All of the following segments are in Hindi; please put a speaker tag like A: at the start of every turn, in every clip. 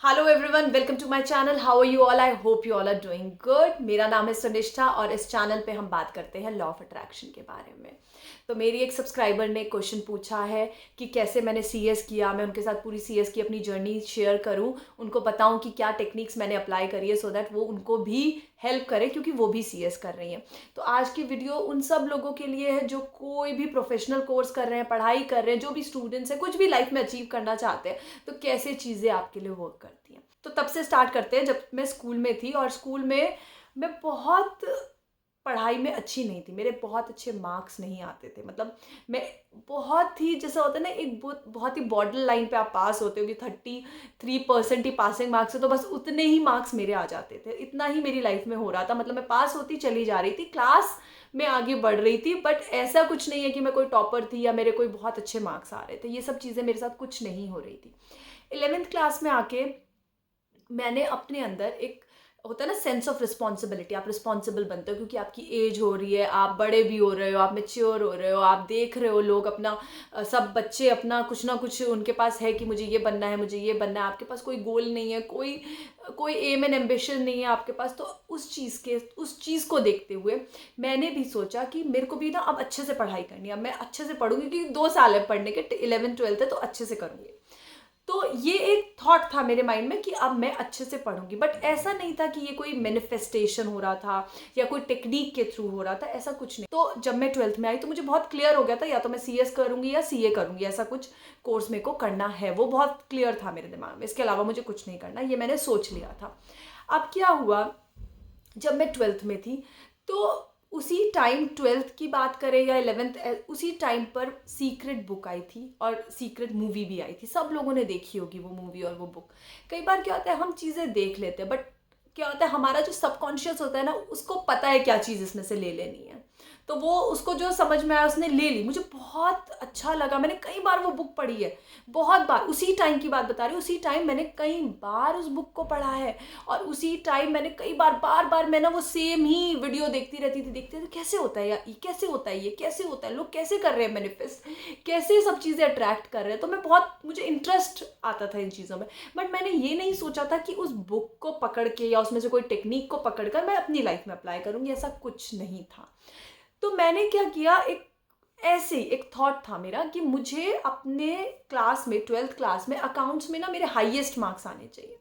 A: Hello everyone, welcome to my channel. How are you all? I hope you all are doing good. मेरा नाम है सुनिष्ठा और इस चैनल पे हम बात करते हैं लॉ ऑफ अट्रैक्शन के बारे में। तो मेरी एक सब्सक्राइबर ने क्वेश्चन पूछा है कि कैसे मैंने सीएस किया। मैं उनके साथ पूरी सीएस की अपनी जर्नी शेयर करूं, उनको बताऊं कि क्या टेक्निक्स मैंने अप्लाई करी है सो दैट वो उनको भी हेल्प करे, क्योंकि वो भी सीएस कर रही हैं। तो आज की वीडियो उन सब लोगों के लिए है जो कोई भी प्रोफेशनल कोर्स कर रहे हैं, पढ़ाई कर रहे हैं, जो भी स्टूडेंट्स हैं, कुछ भी लाइफ में अचीव करना चाहते हैं, तो कैसे चीज़ें आपके लिए वर्क करती हैं। तो तब से स्टार्ट करते हैं जब मैं स्कूल में थी। और स्कूल में मैं बहुत पढ़ाई में अच्छी नहीं थी, मेरे बहुत अच्छे मार्क्स नहीं आते थे। मतलब मैं बहुत ही, जैसा होता है ना, एक बहुत ही बॉर्डर लाइन पे आप पास होते हो कि 33% ही पासिंग मार्क्स है, तो बस उतने ही मार्क्स मेरे आ जाते थे। इतना ही मेरी लाइफ में हो रहा था। मतलब मैं पास होती चली जा रही थी, क्लास में आगे बढ़ रही थी, बट ऐसा कुछ नहीं है कि मैं कोई टॉपर थी या मेरे कोई बहुत अच्छे मार्क्स आ रहे थे। ये सब चीज़ें मेरे साथ कुछ नहीं हो रही थी। 11th क्लास में आके मैंने अपने अंदर एक, होता है ना, सेंस ऑफ रिस्पॉन्सिबिलिटी। आप रिस्पॉन्सिबल बनते हो क्योंकि आपकी एज हो रही है, आप बड़े भी हो रहे हो, आप मेच्योर हो रहे हो, आप देख रहे हो लोग अपना सब बच्चे अपना कुछ ना कुछ उनके पास है कि मुझे ये बनना है, मुझे ये बनना है। आपके पास कोई गोल नहीं है, कोई कोई एम एंड एम्बिशन नहीं है आपके पास। तो उस चीज़ को देखते हुए मैंने भी सोचा कि मेरे को भी ना अब अच्छे से पढ़ाई करनी है। अब मैं अच्छे से पढ़ूंगी क्योंकि 2 साल है पढ़ने के, 11th 12th है, तो अच्छे से करूँगी। तो ये एक थॉट था मेरे माइंड में कि अब मैं अच्छे से पढ़ूंगी। बट ऐसा नहीं था कि ये कोई मैनिफेस्टेशन हो रहा था या कोई टेक्निक के थ्रू हो रहा था, ऐसा कुछ नहीं। तो जब मैं 12th में आई तो मुझे बहुत क्लियर हो गया था, या तो मैं सीएस करूंगी या सीए करूंगी, ऐसा कुछ कोर्स मेरे को करना है। वो बहुत क्लियर था मेरे दिमाग में, इसके अलावा मुझे कुछ नहीं करना, ये मैंने सोच लिया था। अब क्या हुआ, जब मैं 12th में थी तो उसी टाइम, 12th की बात करें या 11th, उसी टाइम पर सीक्रेट बुक आई थी और सीक्रेट मूवी भी आई थी। सब लोगों ने देखी होगी वो मूवी और वो बुक। कई बार क्या होता है, हम चीज़ें देख लेते हैं, बट क्या होता है, हमारा जो सबकॉन्शियस होता है ना, उसको पता है क्या चीज़ इसमें से ले लेनी है। तो वो, उसको जो समझ में आया उसने ले ली। मुझे बहुत अच्छा लगा, मैंने कई बार वो बुक पढ़ी है, बहुत बार। उसी टाइम की बात बता रही हूँ, उसी टाइम मैंने कई बार उस बुक को पढ़ा है। और उसी टाइम मैंने कई बार, बार बार मैं ना वो सेम ही वीडियो देखती रहती थी, देखते थे कैसे होता है यार, ये कैसे होता है, ये कैसे होता है, लोग कैसे कर रहे हैं मैनिफेस्ट, कैसे सब चीज़ें अट्रैक्ट कर रहे हैं। तो मैं बहुत, मुझे इंटरेस्ट आता था इन चीज़ों में। बट मैंने ये नहीं सोचा था कि उस बुक को पकड़ के या उसमें से कोई टेक्निक को पकड़ कर मैं अपनी लाइफ में अप्लाई करूँगी, ऐसा कुछ नहीं था। तो मैंने क्या किया, एक ऐसे ही एक थॉट था मेरा कि मुझे अपने क्लास में, 12th क्लास में अकाउंट्स में ना मेरे हाईएस्ट मार्क्स आने चाहिए।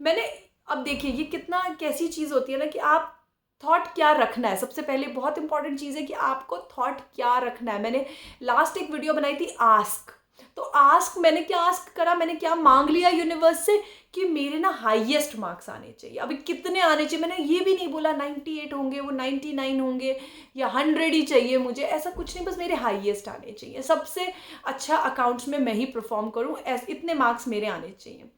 A: मैंने, अब देखिए ये कितना कैसी चीज़ होती है ना कि आप थॉट क्या रखना है। सबसे पहले बहुत इंपॉर्टेंट चीज़ है कि आपको थॉट क्या रखना है। मैंने लास्ट एक वीडियो बनाई थी आस्क। तो आस्क, मैंने क्या आस्क करा, मैंने क्या मांग लिया यूनिवर्स से कि मेरे ना हाईएस्ट मार्क्स आने चाहिए। अभी कितने आने चाहिए, मैंने ये भी नहीं बोला 98 होंगे, वो 99 होंगे या 100 ही चाहिए मुझे, ऐसा कुछ नहीं। बस मेरे हाईएस्ट आने चाहिए, सबसे अच्छा अकाउंट्स में मैं ही परफॉर्म करूँ, इतने मार्क्स मेरे आने चाहिए।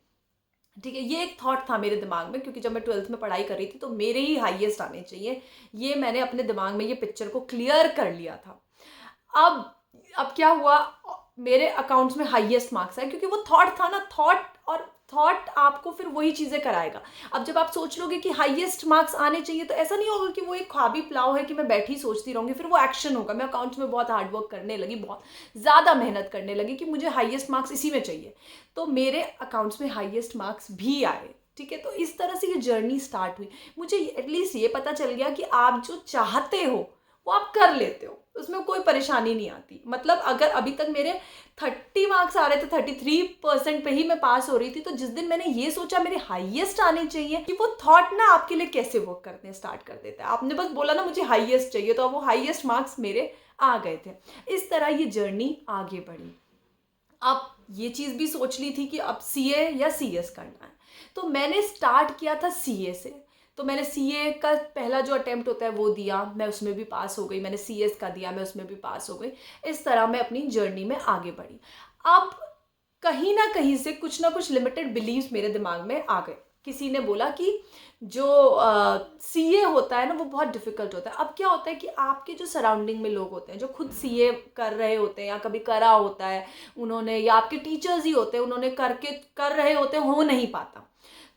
A: ठीक है, ये एक थॉट था मेरे दिमाग में, क्योंकि जब मैं 12th में पढ़ाई कर रही थी तो मेरे ही हाईएस्ट आने चाहिए। ये मैंने अपने दिमाग में ये पिक्चर को क्लियर कर लिया था। अब क्या हुआ, मेरे अकाउंट्स में हाईएस्ट मार्क्स आए क्योंकि वो थॉट था ना। थॉट आपको फिर वही चीज़ें कराएगा। अब जब आप सोच लोगे कि हाईएस्ट मार्क्स आने चाहिए, तो ऐसा नहीं होगा कि वो एक ख्वाबी प्लाव है कि मैं बैठी सोचती रहूँगी, फिर वो एक्शन होगा। मैं अकाउंट्स में बहुत हार्डवर्क करने लगी, बहुत ज़्यादा मेहनत करने लगी कि मुझे हाईएस्ट मार्क्स इसी में चाहिए। तो मेरे अकाउंट्स में हाईएस्ट मार्क्स भी आए। ठीक है, तो इस तरह से ये जर्नी स्टार्ट हुई। मुझे एटलीस्ट ये पता चल गया कि आप जो चाहते हो वो आप कर लेते हो, उसमें कोई परेशानी नहीं आती। मतलब अगर अभी तक मेरे 30 मार्क्स आ रहे थे, 33% पे ही मैं पास हो रही थी, तो जिस दिन मैंने ये सोचा मेरे हाईएस्ट आने चाहिए, कि वो थॉट ना आपके लिए कैसे वर्क करने स्टार्ट कर देता है। आपने बस बोला ना मुझे हाईएस्ट चाहिए, तो अब वो हाईएस्ट मार्क्स मेरे आ गए थे। इस तरह ये जर्नी आगे बढ़ी। अब ये चीज़ भी सोच ली थी कि अब सीए या सीएस करना है, तो मैंने स्टार्ट किया था सीए से। तो मैंने सीए का पहला जो अटेम्प्ट होता है वो दिया, मैं उसमें भी पास हो गई। मैंने सीएस का दिया, मैं उसमें भी पास हो गई। इस तरह मैं अपनी जर्नी में आगे बढ़ी। अब कहीं ना कहीं से कुछ ना कुछ लिमिटेड बिलीव्स मेरे दिमाग में आ गए। किसी ने बोला कि जो सीए होता है ना वो बहुत डिफिकल्ट होता है। अब क्या होता है कि आपके जो सराउंडिंग में लोग होते हैं जो खुद सीए कर रहे होते हैं या कभी करा होता है उन्होंने, या आपके टीचर्स ही होते हैं, उन्होंने कर रहे होते हैं, हो नहीं पाता।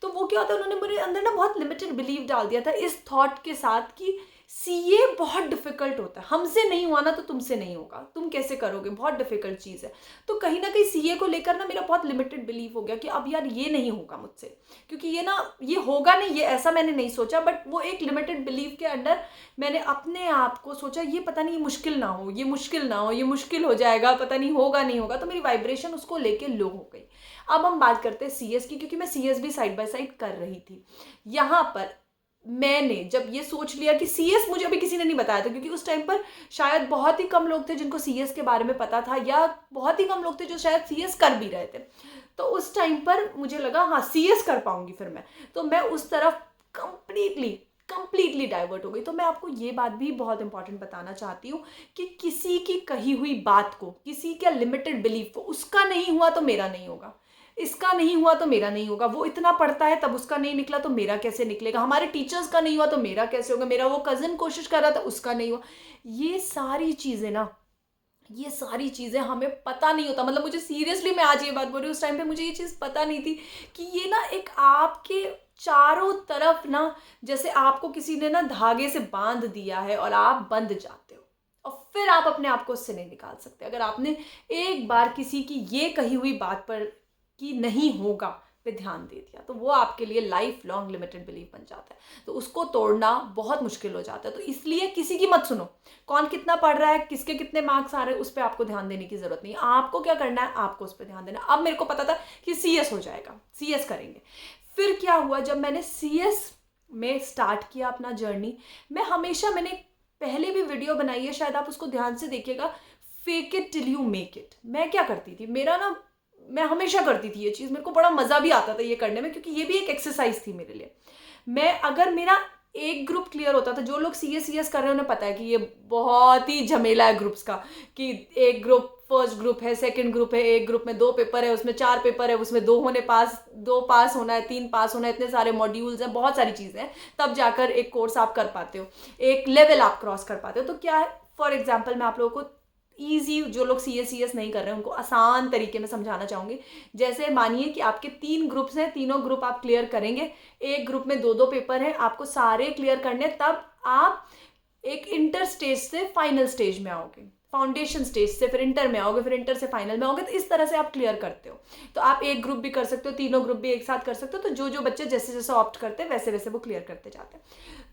A: तो वो क्या होता है, उन्होंने मेरे अंदर ना बहुत लिमिटेड बिलीव डाल दिया था इस थॉट के साथ कि सीए बहुत डिफिकल्ट होता है, हमसे नहीं हुआ ना तो तुमसे नहीं होगा, तुम कैसे करोगे, बहुत डिफिकल्ट चीज़ है। तो कहीं ना कहीं सीए को लेकर ना मेरा बहुत लिमिटेड बिलीव हो गया कि अब यार ये नहीं होगा मुझसे, क्योंकि ये ना ये होगा नहीं, ये ऐसा मैंने नहीं सोचा, बट वो एक लिमिटेड बिलीव के अंडर मैंने अपने आप को सोचा ये पता नहीं मुश्किल ना हो, ये मुश्किल ना हो, ये मुश्किल हो जाएगा, पता नहीं होगा नहीं होगा, तो मेरी वाइब्रेशन उसको लेके लो हो गई। अब हम बात करते हैं सीएस की, क्योंकि मैं सीएस भी साइड बाय साइड कर रही थी। यहाँ पर मैंने जब ये सोच लिया कि सीएस, मुझे अभी किसी ने नहीं बताया था, क्योंकि उस टाइम पर शायद बहुत ही कम लोग थे जिनको सीएस के बारे में पता था, या बहुत ही कम लोग थे जो शायद सीएस कर भी रहे थे। तो उस टाइम पर मुझे लगा हाँ सीएस कर पाऊंगी फिर मैं, तो मैं उस तरफ कंप्लीटली डाइवर्ट हो गई। तो मैं आपको ये बात भी बहुत इंपॉर्टेंट बताना चाहती हूँ कि किसी की कही हुई बात को, किसी के लिमिटेड बिलीफ को, उसका नहीं हुआ तो मेरा नहीं होगा, इसका नहीं हुआ तो मेरा नहीं होगा, वो इतना पढ़ता है तब उसका नहीं निकला तो मेरा कैसे निकलेगा, हमारे टीचर्स का नहीं हुआ तो मेरा कैसे होगा, मेरा वो कज़न कोशिश कर रहा था उसका नहीं हुआ। ये सारी चीज़ें ना, ये सारी चीज़ें हमें पता नहीं होता, मतलब मुझे सीरियसली, मैं आज ये बात बोल रही हूँ, उस टाइम पे मुझे ये चीज़ पता नहीं थी कि ये ना एक आपके चारों तरफ ना, जैसे आपको किसी ने ना धागे से बांध दिया है और आप बंध जाते हो, और फिर आप अपने आप को उससे नहीं निकाल सकते। अगर आपने एक बार किसी की ये कही हुई बात पर कि नहीं होगा पे ध्यान दे दिया, तो वो आपके लिए लाइफ लॉन्ग लिमिटेड बिलीफ बन जाता है, तो उसको तोड़ना बहुत मुश्किल हो जाता है। तो इसलिए किसी की मत सुनो, कौन कितना पढ़ रहा है, किसके कितने मार्क्स आ रहे हैं, उस पर आपको ध्यान देने की जरूरत नहीं है। आपको क्या करना है, आपको उस पर ध्यान देना। अब मेरे को पता था कि सीएस हो जाएगा, सीएस करेंगे। फिर क्या हुआ, जब मैंने सीएस में स्टार्ट किया अपना जर्नी, मैंने पहले भी वीडियो बनाई है, शायद आप उसको ध्यान से देखिएगा, fake it till you make it. मैं क्या करती थी, मैं हमेशा करती थी ये चीज़, मेरे को बड़ा मज़ा भी आता था ये करने में, क्योंकि ये भी एक एक्सरसाइज थी मेरे लिए। अगर मेरा एक ग्रुप क्लियर होता था, जो लोग सीएस कर रहे हैं उन्हें पता है कि ये बहुत ही झमेला है ग्रुप्स का, कि एक ग्रुप, फर्स्ट ग्रुप है, सेकंड ग्रुप है, एक ग्रुप में 2 पेपर है, उसमें 4 पेपर है, उसमें 2 पास होना है, 3 पास होना है, इतने सारे मॉड्यूल्स हैं, बहुत सारी चीज़ें हैं, तब जाकर एक कोर्स आप कर पाते हो, एक लेवल आप क्रॉस कर पाते हो। तो क्या है, फॉर एग्जाम्पल मैं आप लोगों को ईजी, जो लोग सीएस नहीं कर रहे हैं उनको आसान तरीके में समझाना चाहूँगी। जैसे मानिए कि आपके 3 ग्रुप्स हैं, तीनों ग्रुप आप क्लियर करेंगे, एक ग्रुप में 2 पेपर हैं, आपको सारे क्लियर करने, तब आप एक इंटर स्टेज से फाइनल स्टेज में आओगे, फाउंडेशन स्टेज से फिर इंटर में आओगे, फिर इंटर से फाइनल में आओगे, तो इस तरह से आप क्लियर करते हो। तो आप एक ग्रुप भी कर सकते हो, तीनों ग्रुप भी एक साथ कर सकते हो, तो जो बच्चे जैसे जैसे ऑप्ट करते हैं वैसे वैसे वो क्लियर करते जाते हैं।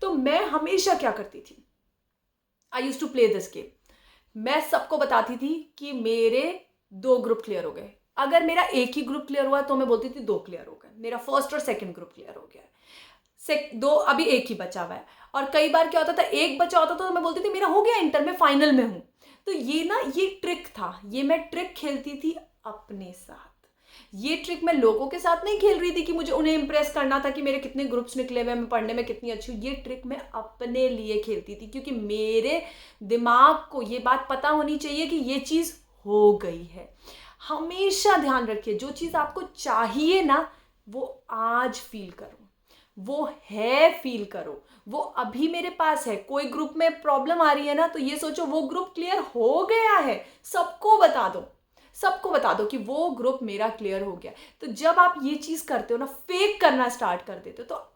A: तो मैं हमेशा क्या करती थी, I use to play this game. मैं सबको बताती थी कि मेरे 2 ग्रुप क्लियर हो गए। अगर मेरा एक ही ग्रुप क्लियर हुआ तो मैं बोलती थी 2 क्लियर हो गए, मेरा फर्स्ट और सेकंड ग्रुप क्लियर हो गया है, 2 अभी एक ही बचा हुआ है। और कई बार क्या होता था, एक बचा होता तो मैं बोलती थी मेरा हो गया, इंटर में फाइनल में हूं। तो ये ट्रिक था, ये मैं ट्रिक खेलती थी अपने साथ। ये ट्रिक मैं लोगों के साथ नहीं खेल रही थी कि मुझे उन्हें इंप्रेस करना था कि मेरे कितने ग्रुप्स निकले हुए, मैं पढ़ने में कितनी अच्छी हूँ। ये ट्रिक मैं अपने लिए खेलती थी, क्योंकि मेरे दिमाग को ये बात पता होनी चाहिए कि ये चीज़ हो गई है। हमेशा ध्यान रखिए, जो चीज़ आपको चाहिए ना, वो आज फील करो, वो है फील करो, वो अभी मेरे पास है। कोई ग्रुप में प्रॉब्लम आ रही है ना, तो ये सोचो वो ग्रुप क्लियर हो गया है, सबको बता दो कि वो ग्रुप मेरा क्लियर हो गया। तो जब आप ये चीज़ करते हो ना, फेक करना स्टार्ट कर देते हो, तो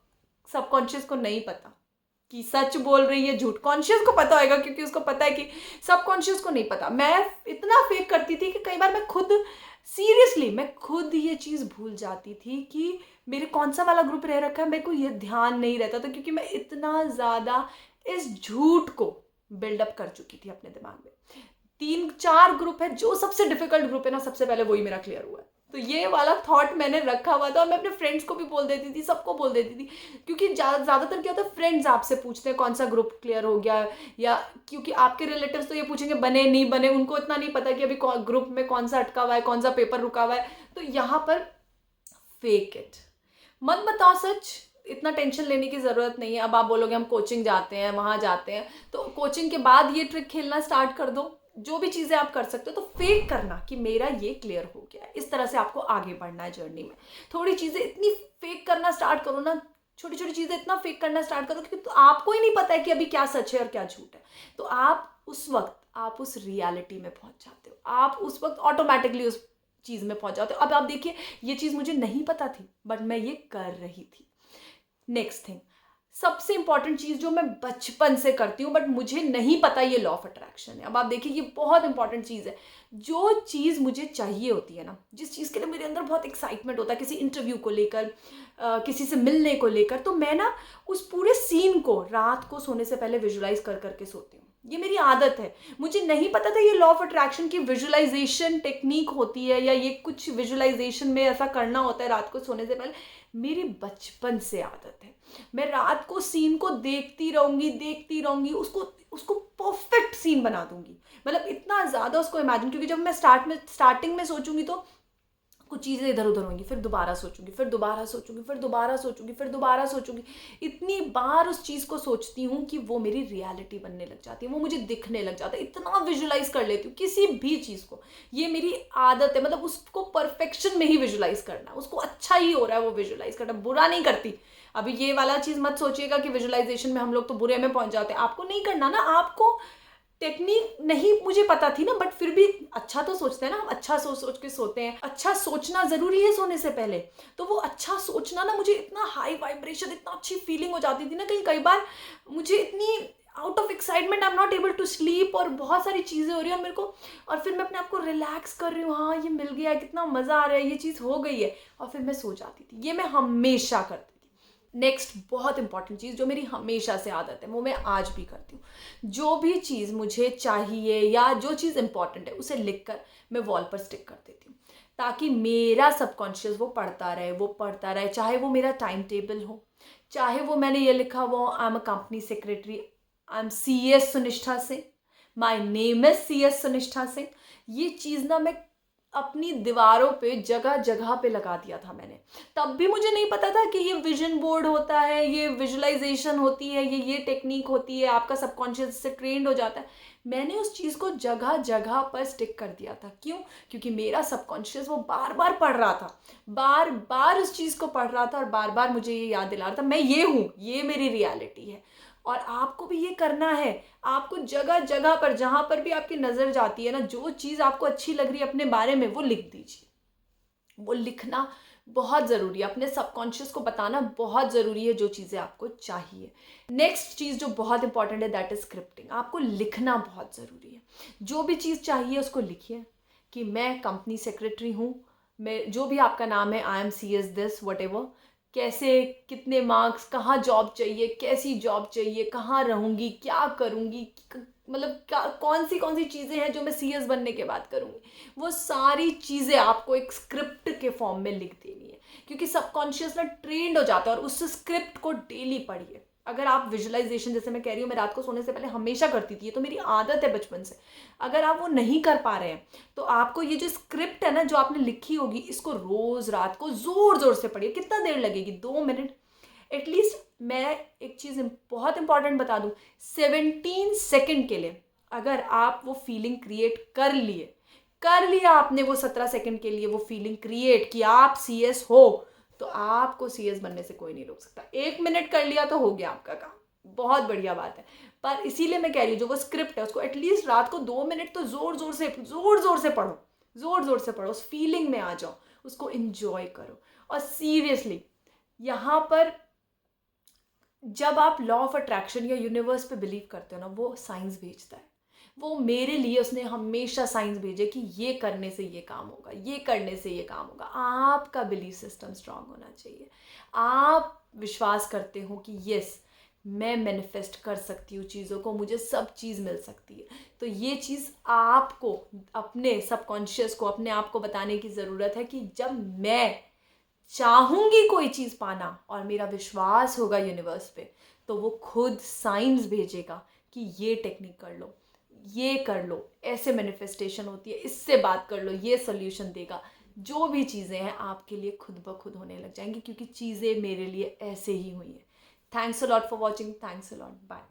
A: सबकॉन्शियस को नहीं पता कि सच बोल रही है झूठ, कॉन्शियस को पता होगा, क्योंकि उसको पता है कि सबकॉन्शियस को नहीं पता। मैं इतना फेक करती थी कि कई बार मैं खुद ये चीज़ भूल जाती थी कि मेरे कौन सा वाला ग्रुप रह रखा है, मेरे को ये ध्यान नहीं रहता था, क्योंकि मैं इतना ज़्यादा इस झूठ को बिल्डअप कर चुकी थी अपने दिमाग में। 3-4 ग्रुप है, जो सबसे डिफिकल्ट ग्रुप है ना, सबसे पहले वही मेरा क्लियर हुआ है। तो ये वाला थॉट मैंने रखा हुआ था, और मैं अपने फ्रेंड्स को भी बोल देती थी, सबको बोल देती थी, क्योंकि ज़्यादातर क्या होता है, फ्रेंड्स आपसे पूछते हैं कौन सा ग्रुप क्लियर हो गया, या क्योंकि आपके रिलेटिव्स तो ये पूछेंगे बने नहीं बने, उनको इतना नहीं पता कि अभी ग्रुप में कौन सा अटका हुआ है, कौन सा पेपर रुका हुआ है। तो यहाँ पर फेक इट, मत बताओ सच, इतना टेंशन लेने की ज़रूरत नहीं है। अब आप बोलोगे हम कोचिंग जाते हैं, वहाँ जाते हैं, तो कोचिंग के बाद ये ट्रिक खेलना स्टार्ट कर दो। जो भी चीज़ें आप कर सकते हो, तो फेक करना कि मेरा ये क्लियर हो गया है, इस तरह से आपको आगे बढ़ना है जर्नी में। थोड़ी चीज़ें इतनी फेक करना स्टार्ट करो ना, छोटी छोटी चीज़ें इतना फेक करना स्टार्ट करो, क्योंकि तो आपको ही नहीं पता है कि अभी क्या सच है और क्या झूठ है। तो आप उस रियलिटी में पहुंच जाते हो, आप उस वक्त ऑटोमेटिकली उस चीज़ में पहुंच जाते हो। अब आप देखिए, ये चीज़ मुझे नहीं पता थी, बट मैं ये कर रही थी। नेक्स्ट थिंग, सबसे इंपॉर्टेंट चीज़ जो मैं बचपन से करती हूँ बट मुझे नहीं पता ये लॉ ऑफ अट्रैक्शन है। अब आप देखिए ये बहुत इंपॉर्टेंट चीज़ है। जो चीज़ मुझे चाहिए होती है ना, जिस चीज़ के लिए मेरे अंदर बहुत एक्साइटमेंट होता है, किसी इंटरव्यू को लेकर, किसी से मिलने को लेकर, तो मैं ना उस पूरे सीन को रात को सोने से पहले विजुलाइज कर करके सोती हूँ। ये मेरी आदत है। मुझे नहीं पता था ये लॉ ऑफ अट्रैक्शन की विजुलाइजेशन टेक्निक होती है या ये कुछ विजुलाइजेशन में ऐसा करना होता है रात को सोने से पहले। मेरी बचपन से आदत है। मैं रात को सीन को देखती रहूंगी, उसको उसको परफेक्ट सीन बना दूंगी। मतलब इतना ज़्यादा उसको इमेजिन, क्योंकि जब मैं स्टार्टिंग में सोचूंगी तो कुछ चीज़ें इधर उधर होंगी, फिर दोबारा सोचूंगी, फिर दोबारा सोचूंगी, फिर दोबारा सोचूंगी, फिर दोबारा सोचूंगी। इतनी बार उस चीज़ को सोचती हूँ कि वो मेरी रियलिटी बनने लग जाती है, वो मुझे दिखने लग जाता है। इतना विजुलाइज कर लेती हूँ किसी भी चीज़ को। ये मेरी आदत है। मतलब उसको परफेक्शन में ही विजुलाइज करना, उसको अच्छा ही हो रहा है वो विजुलाइज करना, बुरा नहीं करती। अभी ये वाला चीज़ मत सोचिएगा कि विजुलाइजेशन में हम लोग तो बुरे में पहुंच जाते हैं। आपको नहीं करना ना। आपको टेक्निक नहीं मुझे पता थी ना, बट फिर भी अच्छा तो सोचते हैं ना हम। अच्छा सोच सोच के सोते हैं। अच्छा सोचना ज़रूरी है सोने से पहले। तो वो अच्छा सोचना ना, मुझे इतना हाई वाइब्रेशन, इतना अच्छी फीलिंग हो जाती थी ना, कई बार मुझे इतनी out of excitement I am not able to sleep, और बहुत सारी चीज़ें हो रही हैं मेरे को, और फिर मैं अपने आप को रिलैक्स कर रही हूँ, हाँ ये मिल गया, कितना मज़ा आ रहा है, ये चीज़ हो गई है, और फिर मैं सो जाती थी। ये मैं हमेशा करती थी। नेक्स्ट बहुत इंपॉर्टेंट चीज़ जो मेरी हमेशा से आदत है, वो मैं आज भी करती हूँ। जो भी चीज़ मुझे चाहिए या जो चीज़ इंपॉर्टेंट है उसे लिखकर मैं वॉल पर स्टिक कर देती हूँ, ताकि मेरा सबकॉन्शियस वो पढ़ता रहे। चाहे वो मेरा टाइम टेबल हो, चाहे वो मैंने ये लिखा वो I am a company secretary, I am C S Sunishtha Singh, my name is C S Sunishtha Singh. ये चीज़ ना मैं अपनी दीवारों पे जगह जगह पे लगा दिया था मैंने। तब भी मुझे नहीं पता था कि ये विजन बोर्ड होता है, ये विजुलाइजेशन होती है, ये टेक्निक होती है, आपका सबकॉन्शियस से ट्रेंड हो जाता है। मैंने उस चीज़ को जगह जगह पर स्टिक कर दिया था। क्यों? क्योंकि मेरा सबकॉन्शियस वो बार बार पढ़ रहा था, बार बार उस चीज़ को पढ़ रहा था, और बार बार मुझे ये याद दिला रहा था मैं ये हूँ, ये मेरी रियलिटी है। और आपको भी ये करना है। आपको जगह जगह पर जहाँ पर भी आपकी नज़र जाती है ना, जो चीज़ आपको अच्छी लग रही है अपने बारे में, वो लिख दीजिए। वो लिखना बहुत ज़रूरी है। अपने सबकॉन्शियस को बताना बहुत ज़रूरी है जो चीज़ें आपको चाहिए। नेक्स्ट चीज़ जो बहुत इंपॉर्टेंट है दैट इज स्क्रिप्टिंग। आपको लिखना बहुत ज़रूरी है। जो भी चीज़ चाहिए उसको लिखिए कि मैं कंपनी सेक्रेटरी हूँ, मैं जो भी आपका नाम है, I am C S this whatever, कैसे, कितने मार्क्स, कहाँ जॉब चाहिए, कैसी जॉब चाहिए, कहाँ रहूँगी, क्या करूँगी, मतलब क्या कौन सी चीज़ें हैं जो मैं सीएस बनने के बाद करूँगी। वो सारी चीज़ें आपको एक स्क्रिप्ट के फॉर्म में लिख देनी है, क्योंकि सबकॉन्शियस ना ट्रेंड हो जाता है। और उस स्क्रिप्ट को डेली पढ़िए। अगर आप विजुलाइजेशन, जैसे मैं कह रही हूँ, मैं रात को सोने से पहले हमेशा करती थी, ये तो मेरी आदत है बचपन से। अगर आप वो नहीं कर पा रहे हैं तो आपको ये जो स्क्रिप्ट है ना जो आपने लिखी होगी, इसको रोज रात को जोर जोर से पढ़िए। कितना देर लगेगी? 2 मिनट एटलीस्ट। मैं एक चीज़ बहुत इंपॉर्टेंट बता दूं, 17 सेकेंड के लिए अगर आप वो फीलिंग क्रिएट कर लिया आपने, वो 17 सेकेंड के लिए वो फीलिंग क्रिएट कि आप सीएस हो, तो आपको सीएस बनने से कोई नहीं रोक सकता। 1 मिनट कर लिया तो हो गया आपका काम, बहुत बढ़िया बात है। पर इसीलिए मैं कह रही हूँ जो वो स्क्रिप्ट है उसको एटलीस्ट रात को 2 मिनट तो जोर जोर से पढ़ो, जोर जोर से पढ़ो, उस फीलिंग में आ जाओ, उसको इंजॉय करो। और सीरियसली यहाँ पर जब आप लॉ ऑफ अट्रैक्शन या यूनिवर्स पे बिलीव करते हो ना, वो साइंस भेजता है। वो मेरे लिए उसने हमेशा साइंस भेजे कि ये करने से ये काम होगा, ये करने से ये काम होगा। आपका बिलीफ सिस्टम स्ट्रांग होना चाहिए। आप विश्वास करते हो कि यस, मैं मैनिफेस्ट कर सकती हूँ चीज़ों को, मुझे सब चीज़ मिल सकती है। तो ये चीज़ आपको अपने सबकॉन्शियस को, अपने आप को बताने की ज़रूरत है कि जब मैं चाहूंगी कोई चीज़ पाना और मेरा विश्वास होगा यूनिवर्स पे, तो वो खुद साइंस भेजेगा कि ये टेक्निक कर लो, ये कर लो, ऐसे मैनिफेस्टेशन होती है, इससे बात कर लो, ये सोल्यूशन देगा। जो भी चीज़ें हैं आपके लिए खुद ब खुद होने लग जाएंगी, क्योंकि चीज़ें मेरे लिए ऐसे ही हुई हैं। Thanks a lot for watching. Thanks a lot. Bye.